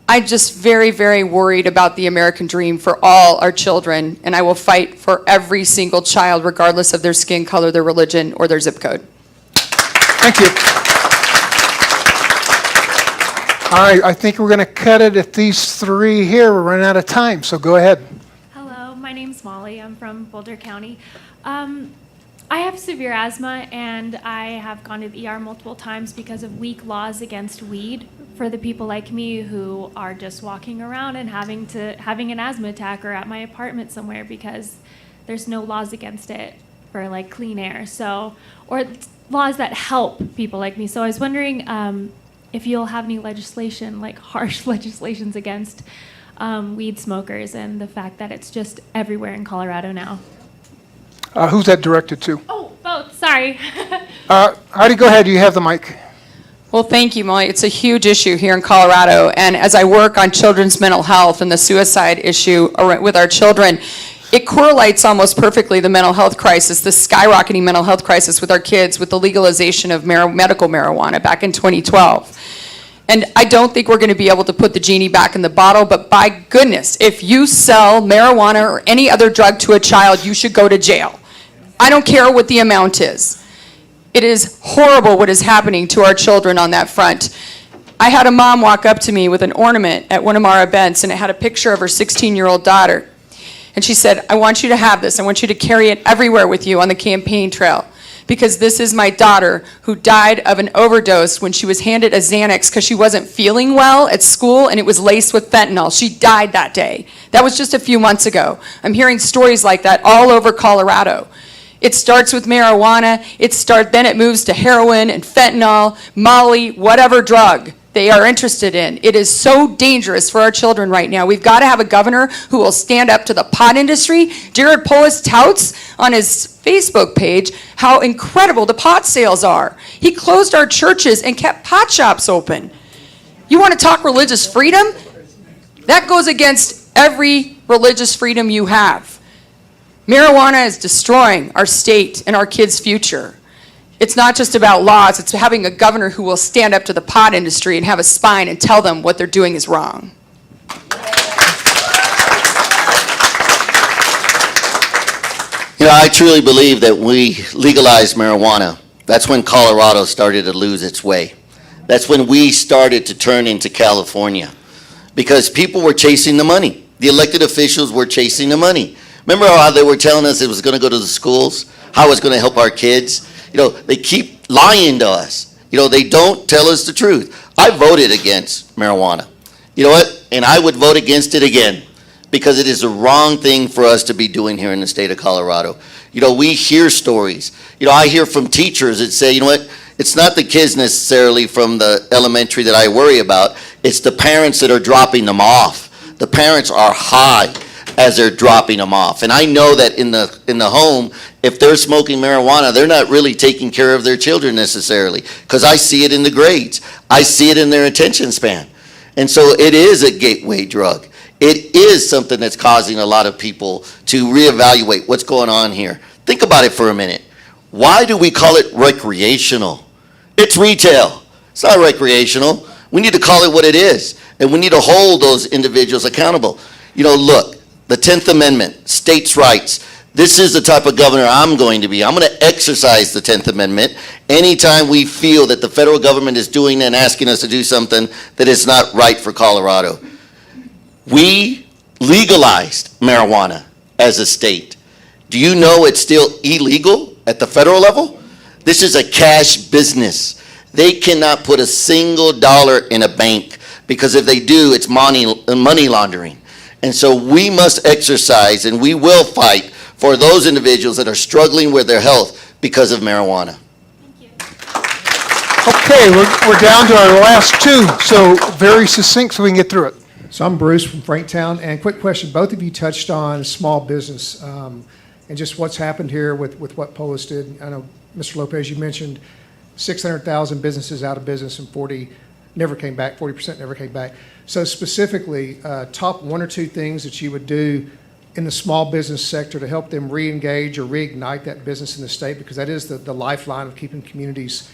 I'm just very, very worried about the American dream for all our children, and I will fight for every single child, regardless of their skin color, their religion, or their zip code. Thank you. All right, I think we're going to cut it at these 3 here. We're running out of time, so go ahead. Hello, my name's Molly. I'm from Boulder County. I have severe asthma, and I have gone to the ER multiple times because of weak laws against weed for the people like me who are just walking around and having an asthma attack or at my apartment somewhere because there's no laws against it for like clean air. So, or laws that help people like me. So I was wondering if you'll have any legislation, like harsh legislations against weed smokers and the fact that it's just everywhere in Colorado now. Who's that directed to? Oh, both, sorry. Heidi, go ahead. You have the mic. Well, thank you, Molly. It's a huge issue here in Colorado, and as I work on children's mental health and the suicide issue with our children, it correlates almost perfectly the mental health crisis, the skyrocketing mental health crisis with our kids with the legalization of medical marijuana back in 2012. And I don't think we're going to be able to put the genie back in the bottle, but by goodness, if you sell marijuana or any other drug to a child, you should go to jail. I don't care what the amount is. It is horrible what is happening to our children on that front. I had a mom walk up to me with an ornament at one of our events, and it had a picture of her 16-year-old daughter. And she said, I want you to have this. I want you to carry it everywhere with you on the campaign trail, because this is my daughter who died of an overdose when she was handed a Xanax because she wasn't feeling well at school, and it was laced with fentanyl. She died that day. That was just a few months ago. I'm hearing stories like that all over Colorado. It starts with marijuana, then it moves to heroin and fentanyl, Molly, whatever drug they are interested in. It is so dangerous for our children right now. We've got to have a governor who will stand up to the pot industry. Jared Polis touts on his Facebook page how incredible the pot sales are. He closed our churches and kept pot shops open. You want to talk religious freedom? That goes against every religious freedom you have. Marijuana is destroying our state and our kids' future. It's not just about laws, it's having a governor who will stand up to the pot industry and have a spine and tell them what they're doing is wrong. You know, I truly believe that we legalized marijuana. That's when Colorado started to lose its way. That's when we started to turn into California, because people were chasing the money. The elected officials were chasing the money. Remember how they were telling us it was going to go to the schools, how it was going to help our kids? You know, they keep lying to us. You know, they don't tell us the truth. I voted against marijuana. You know what? And I would vote against it again, because it is the wrong thing for us to be doing here in the state of Colorado. You know, we hear stories. You know, I hear from teachers that say, you know what? It's not the kids necessarily from the elementary that I worry about. It's the parents that are dropping them off. The parents are high as they're dropping them off. And I know that in the home, if they're smoking marijuana, they're not really taking care of their children necessarily, because I see it in the grades. I see it in their attention span. And so it is a gateway drug. It is something that's causing a lot of people to reevaluate what's going on here. Think about it for a minute. Why do we call it recreational? It's retail. It's not recreational. We need to call it what it is, and we need to hold those individuals accountable. You know, look, the 10th Amendment, states' rights. This is the type of governor I'm going to be. I'm going to exercise the 10th Amendment anytime we feel that the federal government is doing and asking us to do something that is not right for Colorado. We legalized marijuana as a state. Do you know it's still illegal at the federal level? This is a cash business. They cannot put a single dollar in a bank, because if they do, it's money laundering. And so we must exercise, and we will fight for those individuals that are struggling with their health because of marijuana. Okay, we're down to our last two, so very succinct so we can get through it. So I'm Bruce from Franktown, and quick question, both of you touched on small business and just what's happened here with what Polis did. I know, Mr. Lopez, you mentioned 600,000 businesses out of business and 40% never came back. So specifically, top one or two things that you would do in the small business sector to help them re-engage or reignite that business in the state, because that is the lifeline of keeping communities,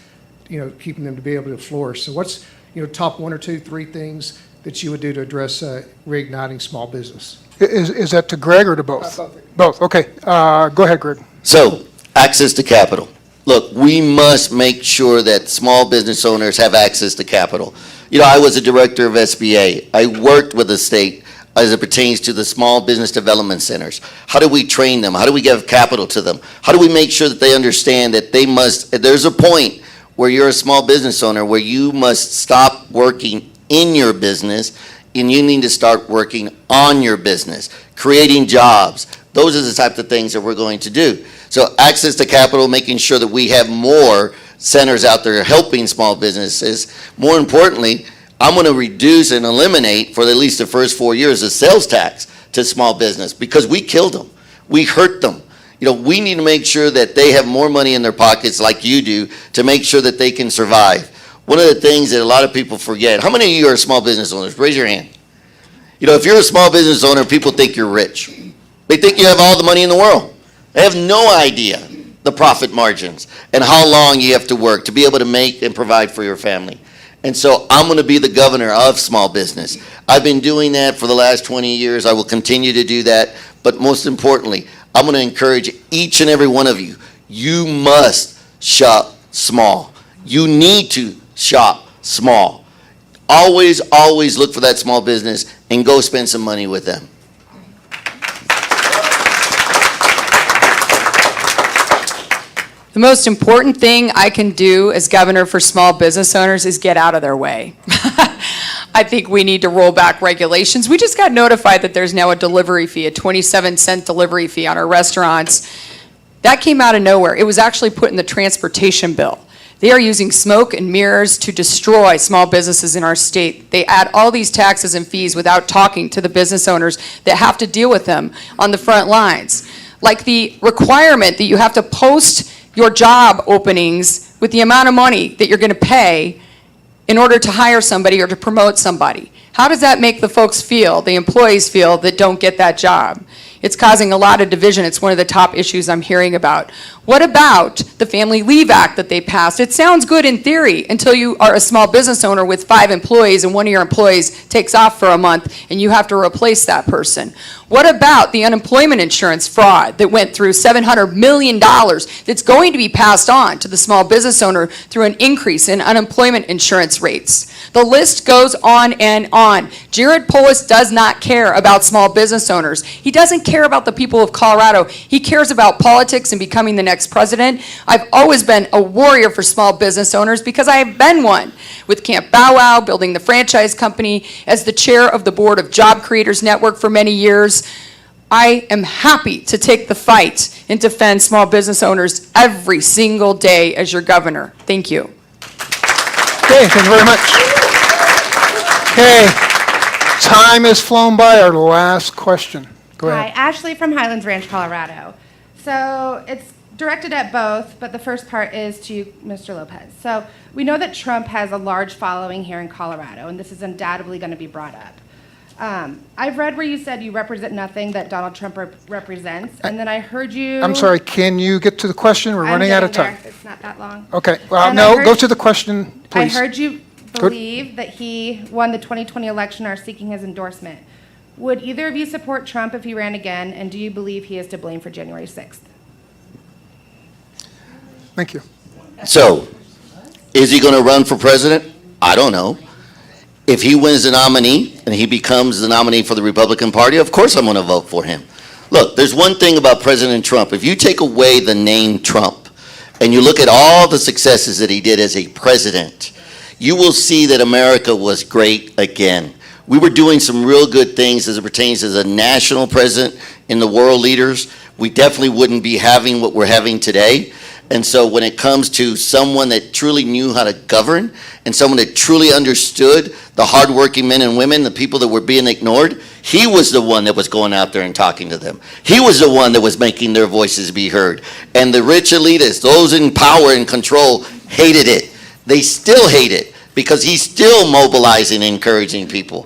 keeping them to be able to flourish. So what's, top one or two, three things that you would do to address reigniting small business? Is that to Greg or to both? Both, okay. Go ahead, Greg. So, access to capital. Look, we must make sure that small business owners have access to capital. I was a director of SBA. I worked with the state as it pertains to the small business development centers. How do we train them? How do we give capital to them? How do we make sure that they understand that they must, there's a point where you're a small business owner where you must stop working in your business and you need to start working on your business, creating jobs. Those are the types of things that we're going to do. So access to capital, making sure that we have more centers out there helping small businesses. More importantly, I'm going to reduce and eliminate for at least the first 4 years the sales tax to small business because we killed them. We hurt them. We need to make sure that they have more money in their pockets like you do to make sure that they can survive. One of the things that a lot of people forget, how many of you are small business owners? Raise your hand. If you're a small business owner, people think you're rich. They think you have all the money in the world. They have no idea the profit margins and how long you have to work to be able to make and provide for your family. And so I'm going to be the governor of small business. I've been doing that for the last 20 years. I will continue to do that. But most importantly, I'm going to encourage each and every one of you. You must shop small. You need to shop small. Always, always look for that small business and go spend some money with them. The most important thing I can do as governor for small business owners is get out of their way. I think we need to roll back regulations. We just got notified that there's now a delivery fee, a 27-cent delivery fee on our restaurants. That came out of nowhere. It was actually put in the transportation bill. They are using smoke and mirrors to destroy small businesses in our state. They add all these taxes and fees without talking to the business owners that have to deal with them on the front lines. Like the requirement that you have to post your job openings with the amount of money that you're going to pay in order to hire somebody or to promote somebody. How does that make the folks feel, the employees feel, that don't get that job? It's causing a lot of division. It's one of the top issues I'm hearing about. What about the Family Leave Act that they passed? It sounds good in theory until you are a small business owner with 5 employees and one of your employees takes off for a month and you have to replace that person. What about the unemployment insurance fraud that went through $700 million that's going to be passed on to the small business owner through an increase in unemployment insurance rates? The list goes on and on. Jared Polis does not care about small business owners. He doesn't care about the people of Colorado. He cares about politics and becoming the next president. I've always been a warrior for small business owners because I have been one. With Camp Bow Wow, building the franchise company, as the chair of the board of Job Creators Network for many years, I am happy to take the fight and defend small business owners every single day as your governor. Thank you. Okay, thank you very much. Okay, time has flown by. Our last question. Go Hi, ahead. Ashley from Highlands Ranch, Colorado. So it's directed at both, but the first part is to Mr. Lopez. So we know that Trump has a large following here in Colorado, and this is undoubtedly going to be brought up. I've read where you said you represent nothing that Donald Trump represents, and then I heard you... I'm sorry, can you get to the question? We're running out of time. It's not that long. Okay, well, And no, go to the question, please. I heard you believe that he won the 2020 election, are seeking his endorsement. Would either of you support Trump if he ran again, and do you believe he is to blame for January 6th? Thank you. So, is he going to run for president? I don't know. If he wins the nominee and he becomes the nominee for the Republican Party, of course I'm going to vote for him. Look, there's one thing about President Trump. If you take away the name Trump and you look at all the successes that he did as a president, you will see that America was great again. We were doing some real good things as it pertains as a national president in the world leaders. We definitely wouldn't be having what we're having today. And so when it comes to someone that truly knew how to govern and someone that truly understood the hardworking men and women, the people that were being ignored, he was the one that was going out there and talking to them. He was the one that was making their voices be heard. And the rich elitists, those in power and control, hated it. They still hate it because he's still mobilizing and encouraging people.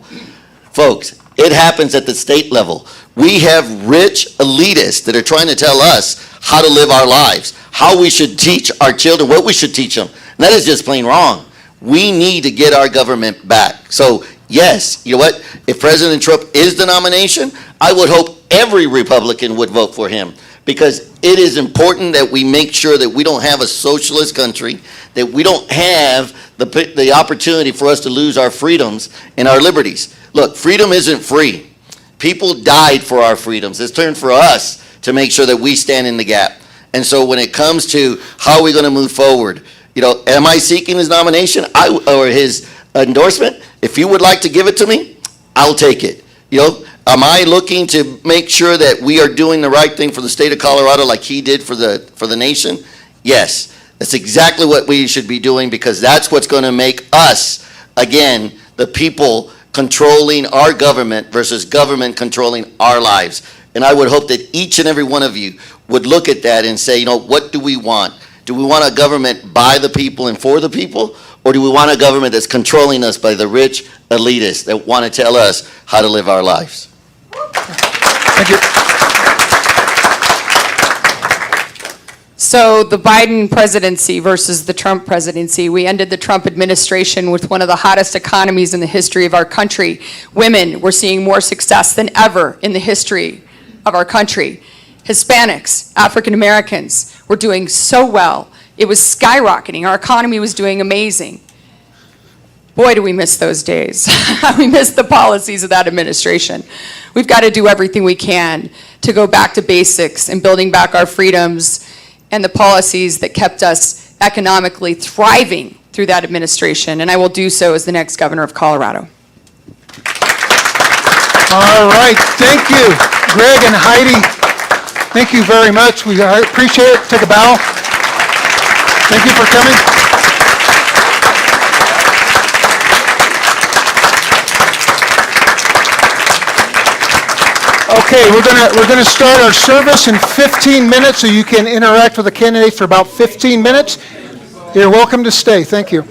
Folks, it happens at the state level. We have rich elitists that are trying to tell us how to live our lives, how we should teach our children, what we should teach them. And that is just plain wrong. We need to get our government back. So, yes, you know what? If President Trump is the nomination, I would hope every Republican would vote for him because it is important that we make sure that we don't have a socialist country, that we don't have the opportunity for us to lose our freedoms and our liberties. Look, freedom isn't free. People died for our freedoms. It's turned for us to make sure that we stand in the gap. And so when it comes to how are we going to move forward, you know, am I seeking his nomination or his endorsement? If you would like to give it to me, I'll take it. You know, am I looking to make sure that we are doing the right thing for the state of Colorado like he did for the nation? Yes. That's exactly what we should be doing, because that's what's going to make us, again, the people controlling our government versus government controlling our lives. And I would hope that each and every one of you would look at that and say, what do we want? Do we want a government by the people and for the people? Or do we want a government that's controlling us by the rich elitists that want to tell us how to live our lives? Thank you. So the Biden presidency versus the Trump presidency, we ended the Trump administration with one of the hottest economies in the history of our country. Women were seeing more success than ever in the history of our country. Hispanics, African Americans were doing so well. It was skyrocketing. Our economy was doing amazing. Boy, do we miss those days. We miss the policies of that administration. We've got to do everything we can to go back to basics and building back our freedoms and the policies that kept us economically thriving through that administration. And I will do so as the next governor of Colorado. All right, thank you, Greg and Heidi. Thank you very much. We appreciate it. Take a bow. Thank you for coming. Okay, we're gonna start our service in 15 minutes, so you can interact with the candidates for about 15 minutes. You're welcome to stay. Thank you.